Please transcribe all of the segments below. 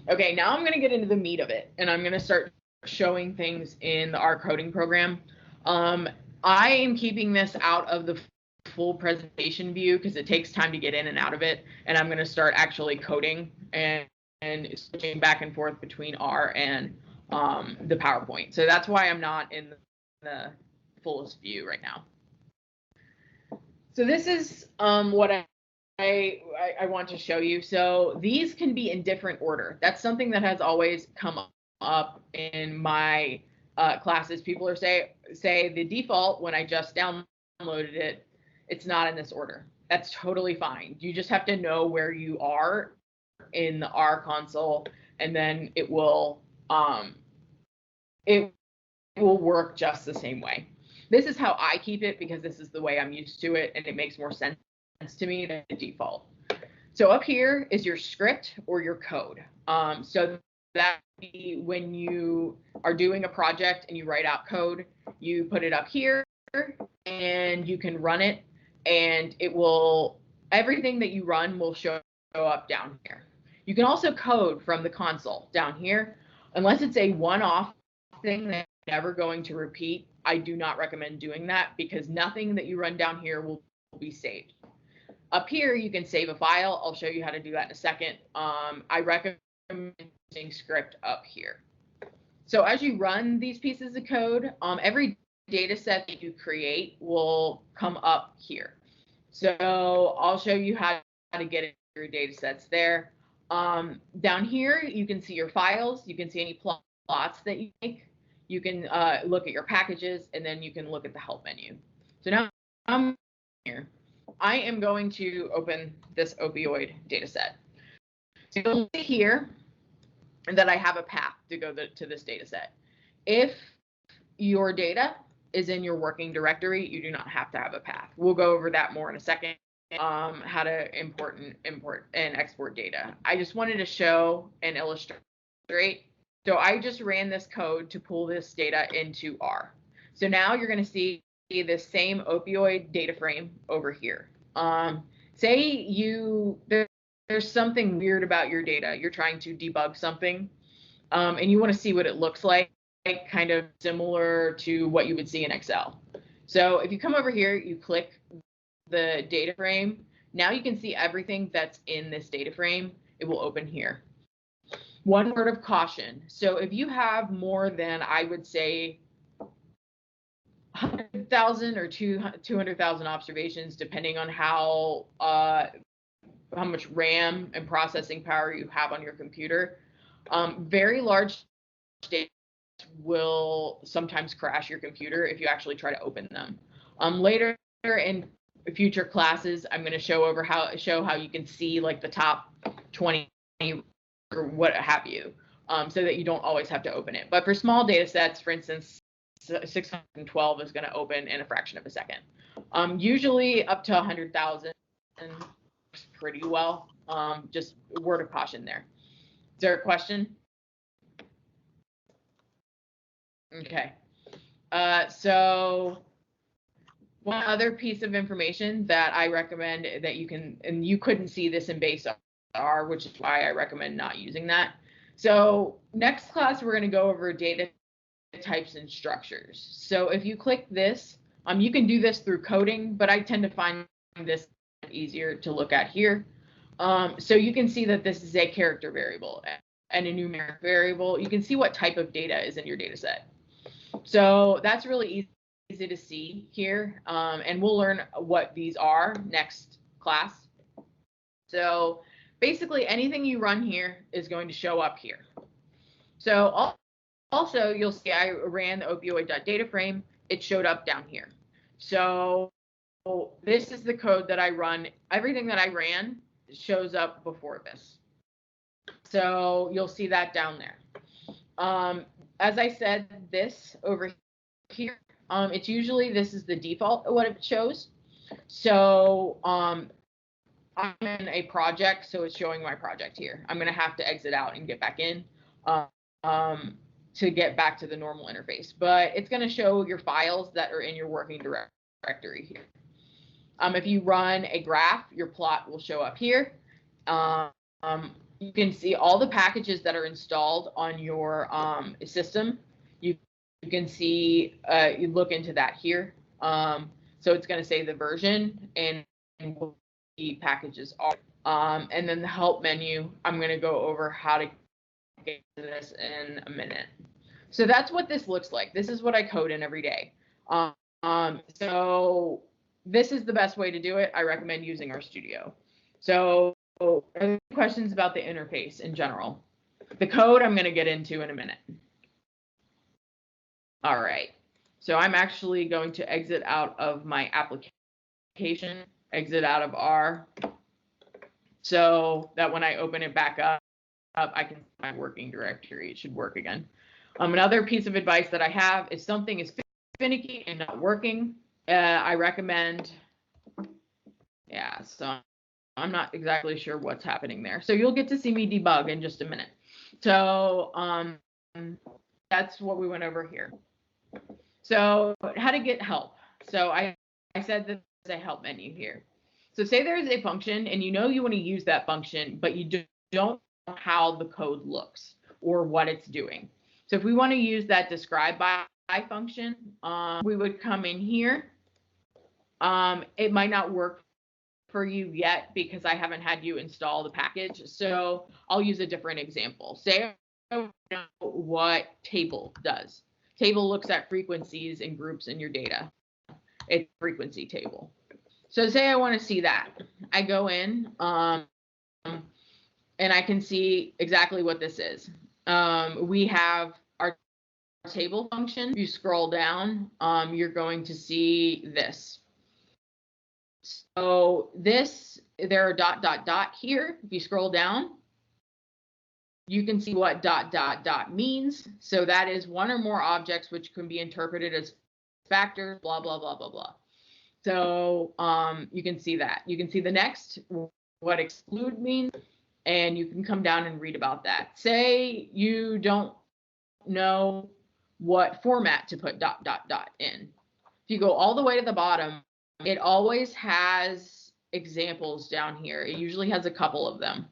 Okay, now I'm going to get into the meat of it, and I'm going to start showing things in the R coding program. I am keeping this out of the full presentation view because it takes time to get in and out of it, and I'm going to start actually coding and switching back and forth between R and the PowerPoint. So that's why I'm not in the fullest view right now. So this is what I want to show you. So these can be in different order. That's something that has always come up in my classes. People are say the default when I just downloaded it, it's not in this order. That's totally fine. You just have to know where you are in the R console, and then it will work just the same way. This is how I keep it because this is the way I'm used to it, and it makes more sense to me than the default. So up here is your script or your code. So that be when you are doing a project and you write out code, you put it up here and you can run it, and it will, everything that you run will show up down here. You can also code from the console down here, unless it's a one-off thing that's never going to repeat. I do not recommend doing that because nothing that you run down here will be saved. Up here, you can save a file. I'll show you how to do that in a second. I recommend using script up here. So as you run these pieces of code, every data set that you create will come up here. So I'll show you how to get your data sets there. Down here, you can see your files. You can see any plots that you make. You can look at your packages, and then you can look at the help menu. So now I'm here. I am going to open this opioid data set. So you'll see here that I have a path to go to this data set. If your data is in your working directory, you do not have to have a path. We'll go over that more in a second, how to import and export data. I just wanted to show and illustrate. So I just ran this code to pull this data into R. So now you're going to see this same opioid data frame over here. Say there's something weird about your data. You're trying to debug something, and you want to see what it looks like, kind of similar to what you would see in Excel. So if you come over here, you click the data frame. Now you can see everything that's in this data frame. It will open here. One word of caution. So if you have more than, I would say, 100,000 or 200,000 observations, depending on how much RAM and processing power you have on your computer, very large data will sometimes crash your computer if you actually try to open them. Later in future classes, I'm going to show how you can see like the top 20 or what have you, so that you don't always have to open it. But for small data sets, for instance, 612 is going to open in a fraction of a second. Usually up to 100,000 pretty well. Just a word of caution there. Is there a question? Okay. So one other piece of information that I recommend that you can, and you couldn't see this in base R, which is why I recommend not using that. So next class, we're going to go over data types and structures. So if you click this, you can do this through coding, but I tend to find this easier to look at here. So you can see that this is a character variable and a numeric variable. You can see what type of data is in your data set. So that's really easy to see here, and we'll learn what these are next class. So basically anything you run here is going to show up here. So also you'll see I ran the opioid.data frame. It showed up down here. So this is the code that I run. Everything that I ran shows up before this. So you'll see that down there. As I said, this over here, it's usually, this is the default of what it shows. So I'm in a project, so it's showing my project here. I'm going to have to exit out and get back in to get back to the normal interface. But it's going to show your files that are in your working directory here. If you run a graph, your plot will show up here. can see all the packages that are installed on your system. You can see, you look into that here. So it's going to say the version and what the packages are. And then the help menu, I'm going to go over how to get to this in a minute. So that's what this looks like. This is what I code in every day. So this is the best way to do it. I recommend using RStudio. So are there questions about the interface in general? The code I'm going to get into in a minute. All right. So I'm actually going to exit out of my application, exit out of R, so that when I open it back up, I can find my working directory. It should work again. Another piece of advice that I have is something is finicky and not working. I recommend, yeah, so I'm not exactly sure what's happening there. So you'll get to see me debug in just a minute. So that's what we went over here. So how to get help. So I said that there's a help menu here. So say there's a function and you know you want to use that function, but you don't know how the code looks or what it's doing. So if we want to use that describe by function, we would come in here. It might not work for you yet because I haven't had you install the package. So I'll use a different example. Say I don't know what table does. Table looks at frequencies and groups in your data. It's a frequency table. So say I want to see that. I go in and I can see exactly what this is. We have our table function. If you scroll down, you're going to see this. So this, there are ... here. If you scroll down, you can see what ... means. So that is one or more objects which can be interpreted as factors, blah, blah, blah, blah, blah. So you can see that. You can see the next, what exclude means, and you can come down and read about that. Say you don't know what format to put ... in. If you go all the way to the bottom, it always has examples down here. It usually has a couple of them.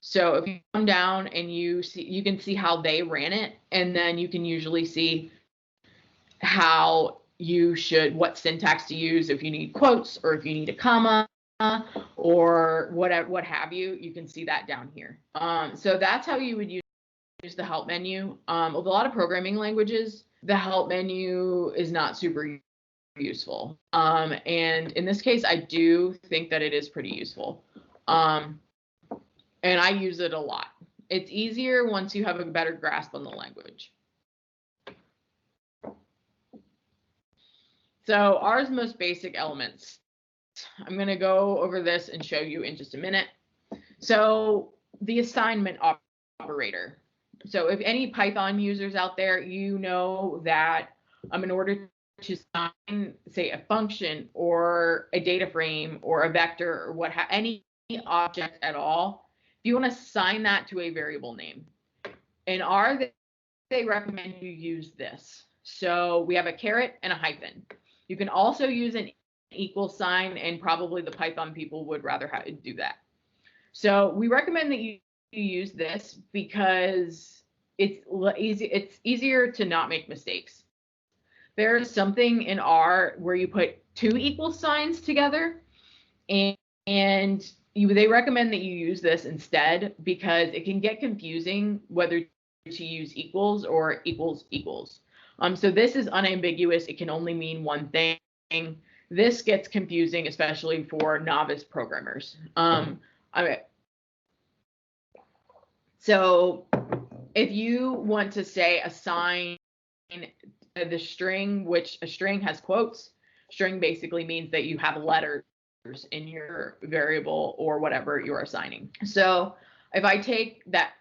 So if you come down and you see, you can see how they ran it, and then you can usually see how you should, what syntax to use, if you need quotes or if you need a comma or whatever, what have you. You can see that down here. So that's how you would use the help menu. With a lot of programming languages, the help menu is not super useful. And in this case, I do think that it is pretty useful. And I use it a lot. It's easier once you have a better grasp on the language. So R's most basic elements. I'm going to go over this and show you in just a minute. So the assignment operator. So if any Python users out there, you know that in order to assign, say, a function or a data frame or a vector or any object at all, if you want to assign that to a variable name. In R, they recommend you use this. So we have a caret and a hyphen. You can also use an equal sign, and probably the Python people would rather do that. So we recommend that you use this because it's easier to not make mistakes. There's something in R where you put two equal signs together, and they recommend that you use this instead because it can get confusing whether to use equals or equals equals. So this is unambiguous. It can only mean one thing. This gets confusing, especially for novice programmers. So if you want to say assign the string, which a string has quotes, string basically means that you have letters in your variable or whatever you're assigning. So if I take that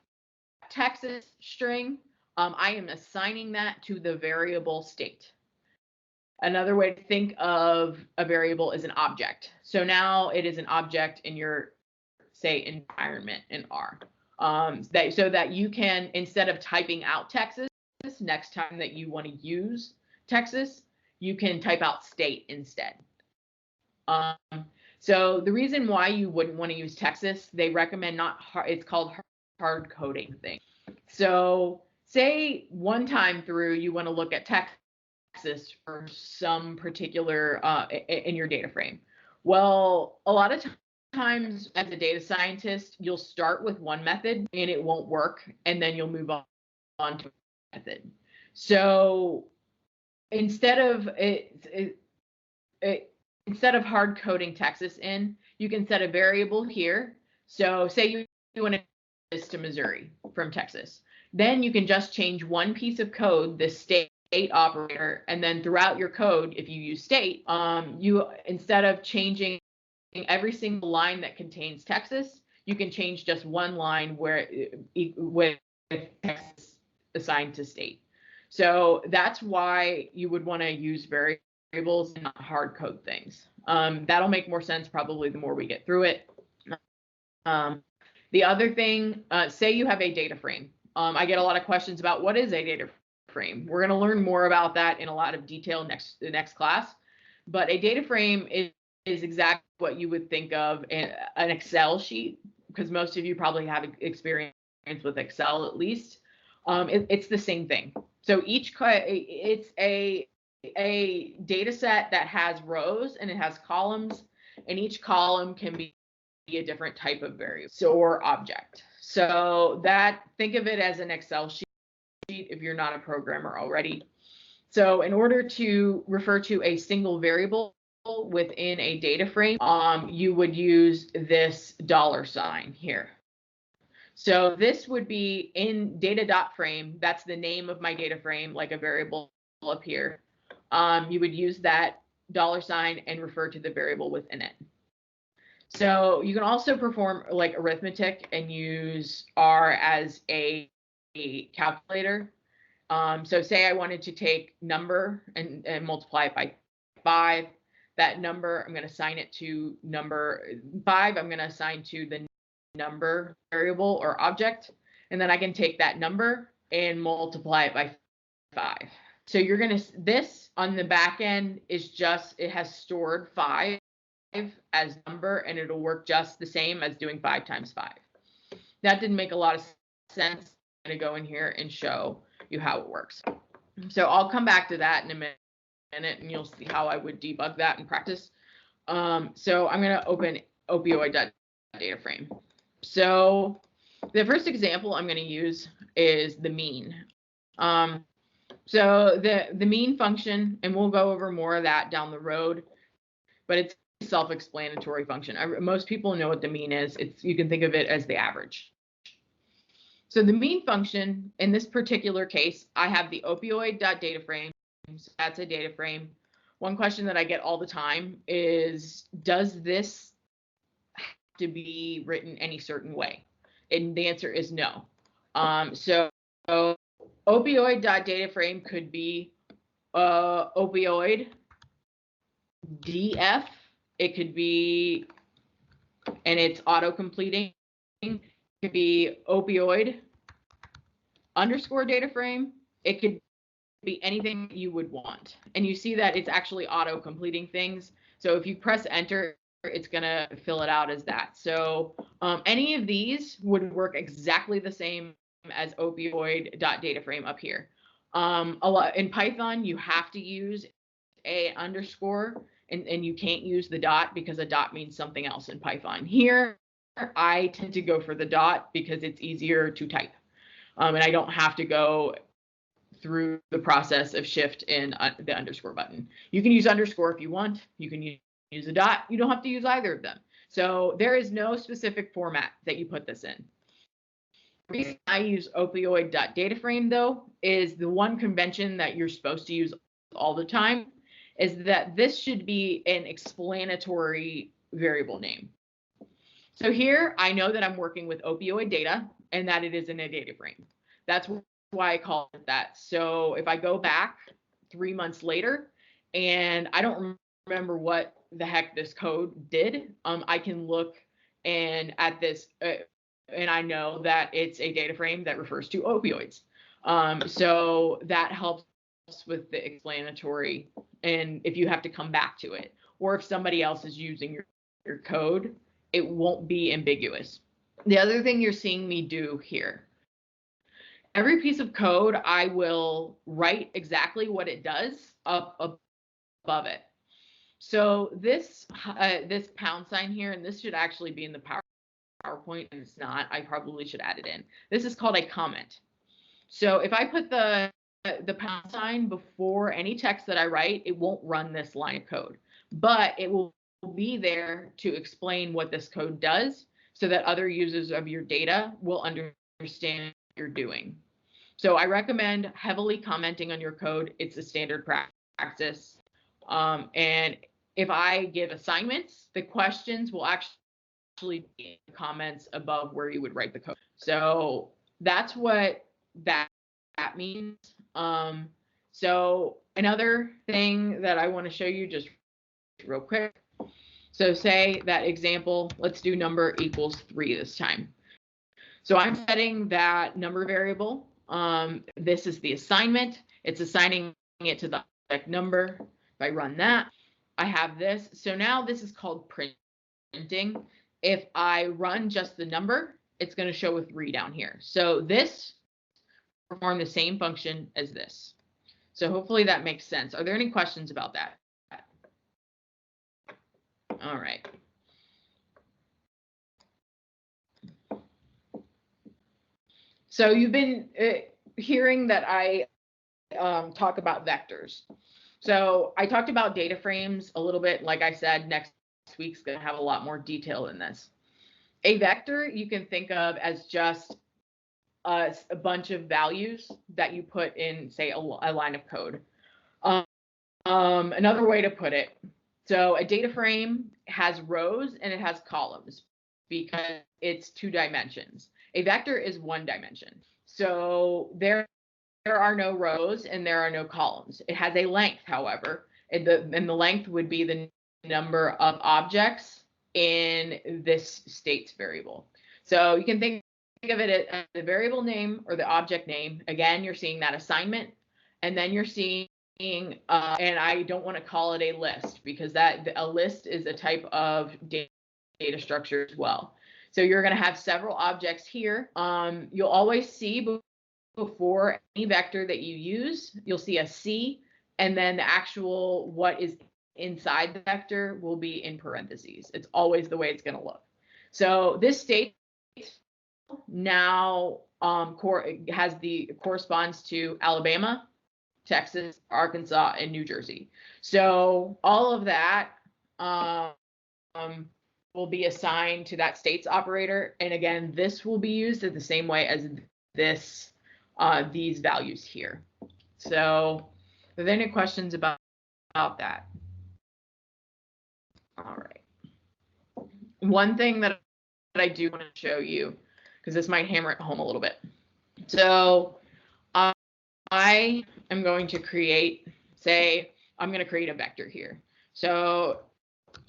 Texas string, I am assigning that to the variable state. Another way to think of a variable is an object. So now it is an object in your, say, environment in R. So that you can, instead of typing out Texas, next time that you want to use Texas, you can type out state instead. So the reason why you wouldn't want to use Texas, they recommend not hard, it's called hard coding thing. So say one time through you want to look at Texas for some particular in your data frame. Well, a lot of times as a data scientist, you'll start with one method and it won't work, and then you'll move on to a method. So instead of instead of hard coding Texas in, you can set a variable here. So say you want to this to Missouri from Texas. Then you can just change one piece of code, the state operator, and then throughout your code, if you use state, you instead of changing every single line that contains Texas, you can change just one line where with Texas assigned to state. So that's why you would want to use variables and not hard code things. That'll make more sense probably the more we get through it. The other thing, say you have a data frame. I get a lot of questions about what is a data frame. We're going to learn more about that in a lot of detail the next class. But a data frame is exactly what you would think of an Excel sheet, because most of you probably have experience with Excel at least. It's the same thing. So it's a data set that has rows and it has columns, and each column can be a different type of variable or object. So think of it as an Excel sheet if you're not a programmer already. So in order to refer to a single variable within a data frame, you would use this $sign here. So this would be in data.frame. That's the name of my data frame, like a variable up here. You would use that $sign and refer to the variable within it. So you can also perform like arithmetic and use R as a calculator. So say I wanted to take number and multiply it by 5. That number, I'm going to assign it to number 5. I'm going to assign to the number variable or object. And then I can take that number and multiply it by 5. So you're going to, this on the back end is just, it has stored 5 as number, and it'll work just the same as doing 5 times 5. That didn't make a lot of sense. I'm going to go in here and show you how it works. So I'll come back to that in a minute and you'll see how I would debug that in practice. So I'm going to open opioid.dataframe. So the first example I'm going to use is the mean. So the mean function, and we'll go over more of that down the road, but it's a self-explanatory function. Most people know what the mean is. You can think of it as the average. So the mean function, in this particular case, I have the opioid.dataframe. So that's a data frame. One question that I get all the time is, does this have to be written any certain way? And the answer is no. So opioid.dataframe could be opioid df. It could be, and it's auto-completing. It could be opioid underscore data frame. It could be anything you would want. And you see that it's actually auto-completing things. So if you press enter, it's going to fill it out as that. So any of these would work exactly the same as opioid.dataframe up here. In Python, you have to use a underscore, and you can't use the dot because a dot means something else in Python. Here, I tend to go for the dot because it's easier to type. And I don't have to go through the process of shift and the underscore button. You can use underscore if you want. You can use a dot. You don't have to use either of them. So there is no specific format that you put this in. The reason I use opioid.dataframe, though, is the one convention that you're supposed to use all the time is that this should be an explanatory variable name. So here, I know that I'm working with opioid data and that it is in a data frame. That's why I call it that. So if I go back 3 months later and I don't remember what the heck this code did, I can look and at this and I know that it's a data frame that refers to opioids. So that helps with the explanatory, and if you have to come back to it, or if somebody else is using your your code, it won't be ambiguous. The other thing you're seeing me do here, every piece of code, I will write exactly what it does up above it. So this this pound sign here, and this should actually be in the PowerPoint, and it's not. I probably should add it in. This is called a comment. So if I put the pound sign before any text that I write, it won't run this line of code, but it will be there to explain what this code does so that other users of your data will understand what you're doing. So I recommend heavily commenting on your code. It's a standard practice. And if I give assignments, the questions will actually be in the comments above where you would write the code. So that's what that means. So another thing that I want to show you just real quick. So say that example, let's do number equals 3 this time. So I'm setting that number variable. This is the assignment. It's assigning it to the object number. If I run that, I have this. So now this is called printing. If I run just the number, it's going to show a 3 down here. So this perform the same function as this. So hopefully that makes sense. Are there any questions about that? All right. So you've been hearing that I talk about vectors. So I talked about data frames a little bit. Like I said, next week's going to have a lot more detail in this. A vector you can think of as just a bunch of values that you put in, say, a line of code. Another way to put it, so a data frame has rows and it has columns because it's 2 dimensions. A vector is 1 dimension. So there are no rows and there are no columns. It has a length, however, and the length would be the number of objects in this states variable. So you can think of it as the variable name or the object name. Again, you're seeing that assignment, and then you're seeing, and I don't want to call it a list because a list is a type of data structure as well. So you're going to have several objects here. You'll always see before any vector that you use, you'll see a C, and then the actual what is inside the vector will be in parentheses. It's always the way it's going to look. So this state now corresponds to Alabama, Texas, Arkansas, and New Jersey. So all of that will be assigned to that states operator. And again, this will be used in the same way as this, these values here. So are there any questions about that? All right. One thing that I do want to show you, because this might hammer it home a little bit. So I am going to create, say, I'm going to create a vector here. So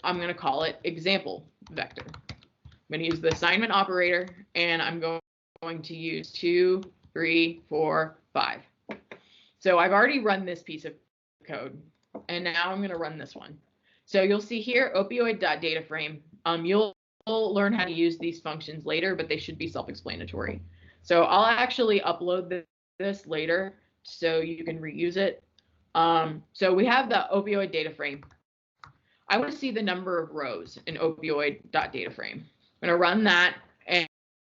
I'm going to call it example vector. I'm going to use the assignment operator, and I'm going to use 2, 3, 4, 5. So I've already run this piece of code, and now I'm going to run this one. So you'll see here, opioid.dataframe. You'll learn how to use these functions later, but they should be self-explanatory. So I'll actually upload this later so you can reuse it. So we have the opioid data frame. I want to see the number of rows in opioid.dataframe. I'm going to run that,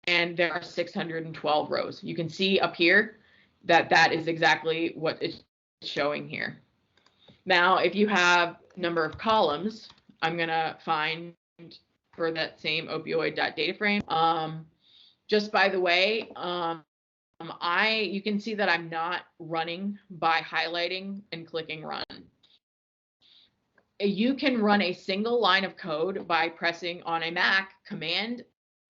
and there are 612 rows. You can see up here that that is exactly what it's showing here. Now, if you have number of columns, I'm going to find for that same opioid.dataframe. Just by the way, you can see that I'm not running by highlighting and clicking run. You can run a single line of code by pressing on a Mac Command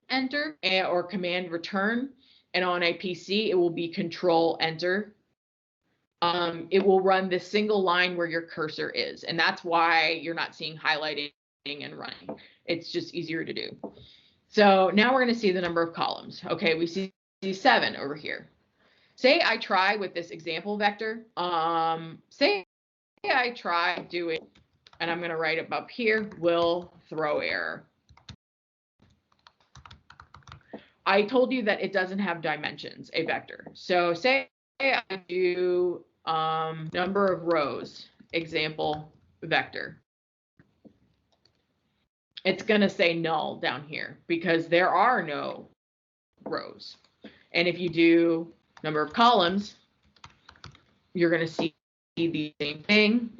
Enter or Command Return, and on a PC it will be Control Enter. It will run this single line where your cursor is, and that's why you're not seeing highlighting and running. It's just easier to do. So now we're going to see the number of columns. Okay, we see 7 over here. Say I try with this example vector. Say I try doing and I'm going to write up here, will throw error. I told you that it doesn't have dimensions, a vector. So say I do number of rows, example vector. It's going to say null down here because there are no rows. And if you do number of columns, you're going to see the same thing,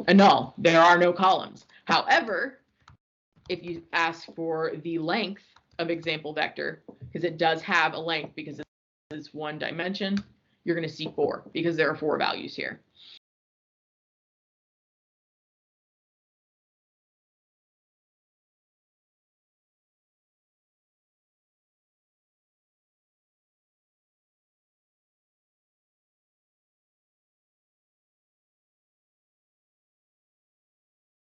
a null. There are no columns. However, if you ask for the length of example vector, because it does have a length because it's one dimension, you're going to see 4 because there are 4 values here.